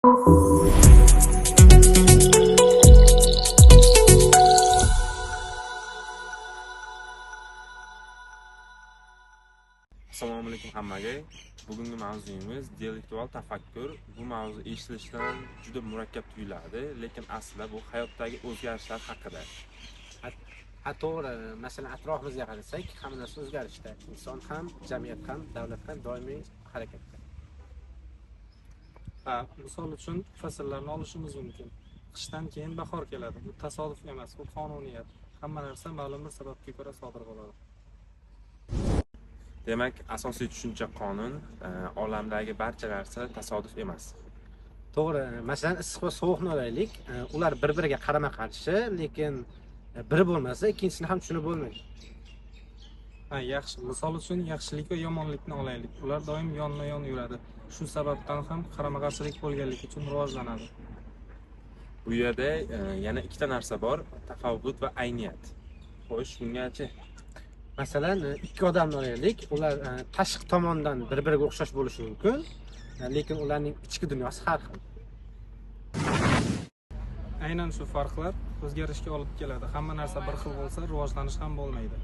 Assalomu alaykum hammaga. Bugungi mavzuyimiz dialektual tafakkur. Bu mavzu eshitilishidan juda murakkab tuyuladi, lekin aslida bu hayotdagi o'zgarishlar haqida. To'g'ri, masalan atrofimizga qarasak, hamma narsa o'zgarishda. Inson ham, jamiyat ham, davlat ham doimiy harakatda. Misol uchun fasllarni olishimiz mumkin. Qishdan keyin bahor keladi. Bu tasodif emas, bu qonuniyat. Hamma narsa ma'lum bir sababga ko'ra sodir bo'ladi. Demak, asosiy tushuncha qonun, olamdagi barcha narsa tasodif emas. To'g'ri, masalan issiq va sovuqni olaylik. Ular bir-biriga qarama-qarshi, lekin biri bo'lmasa, ikkinchisini ham tushunib bo'lmaydi. Yaxshi. Misol uchun yaxshilik va yomonlikni olaylik. Ular doim yonma-yon yuradi. Shu sababdan ham qarama-qarshilik bo'lganligi uchun rivojlanadi. Bu yerda yana ikkita narsa bor, tafovut va ayniyat. Xo'sh, bungacha Masalan, ikki odamni olaylik. Ular tashqi tomondan bir-biriga o'xshash bo'lishi mumkin, lekin ularning ichki dunyosi har xil. Aynan shu farqlar o'zgarishga olib keladi. Hamma narsa bir xil bo'lsa, rivojlanish ham bo'lmaydi.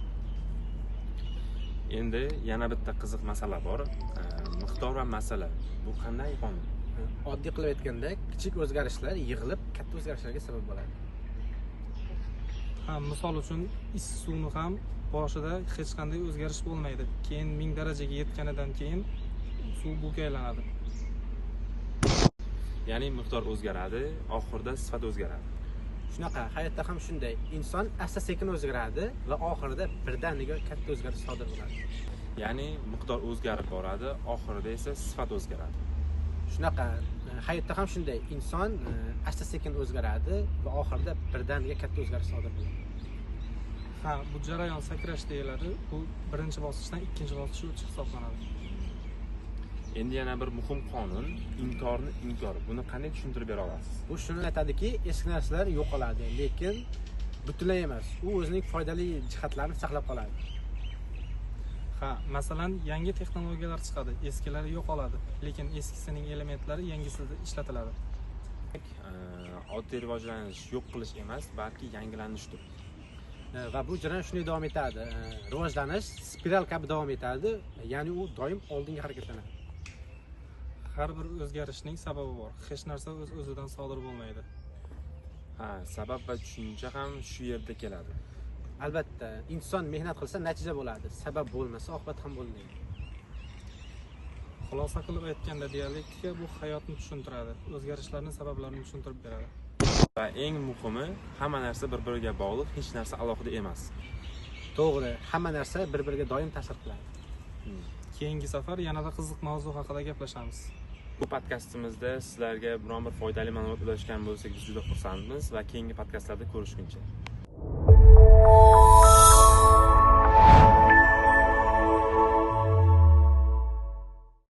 endi yana bitta qiziq masala bor. Miqdor va masala. Bu qanday qonun? Oddiy qilib aytganda, kichik o'zgarishlar yig'ilib katta o'zgarishlarga sabab bo'ladi. Misol uchun issiq suvni ham boshida hech qanday o'zgarish bo'lmaydi. Keyin 1000 darajaga yetganidan keyin suv bukka aylanadi. Ya'ni miqdor o'zgaradi, oxirida sifat o'zgaradi. Shunaqa, hayotda ham shunday. Inson asta-sekin o'zgaradi va oxirida birdaniga katta o'zgarish sodir bo'ladi. Ya'ni miqdor o'zgarib boradi, oxirida esa sifat o'zgaradi. Shunaqa, hayotda ham shunday. Inson asta-sekin o'zgaradi va oxirida birdaniga katta o'zgarish sodir bo'ladi. Bu jarayon sakrash deyiladi. Bu birinchi bosqichdan ikkinchi bosqichga o'tish hisoblanadi. Endi yana bir muhim qonun, inkorni inkor. Buni qanday tushuntirib bera olasiz? Bu shuni aytadiki, eski narsalar yo'qoladi, lekin butunlay emas. U o'zining foydali jihatlarini saqlab qoladi. Masalan, yangi texnologiyalar chiqadi, eskilari yo'qoladi, lekin eskisining elementlari yangisida ishlatiladi. Oddiy rivojlanish yo'q qilish emas, balki yangilanishdir. Va bu jarayon shunday davom etadi. Rivojlanish spiral kabi davom etadi, ya'ni u doim oldinga harakatlanadi. Har bir o'zgarishning sababi bor. Hech narsa o'z-o'zidan sodir bo'lmaydi. Sabab va tushuncha ham shu yerda keladi. Albatta, inson mehnat qilsa natija bo'ladi. Sabab bo'lmasa, oqibat ham bo'lmaydi. Xulosa qilib aytganda, dialektika bu hayotni tushuntiradi, o'zgarishlarning sabablarini tushuntirib beradi. Va eng muhimi, hamma narsa bir-biriga bog'liq, hech narsa alohida emas. To'g'ri, hamma narsa bir-biriga doim ta'sir qiladi. Keyingi safar yanada qiziq mavzu haqida gaplashamiz. Bu podkastimizda sizlarga biron bir foydali ma'lumot ulashgan bo'lsak, biz juda xursandmiz va keyingi podkastlarda ko'rishguncha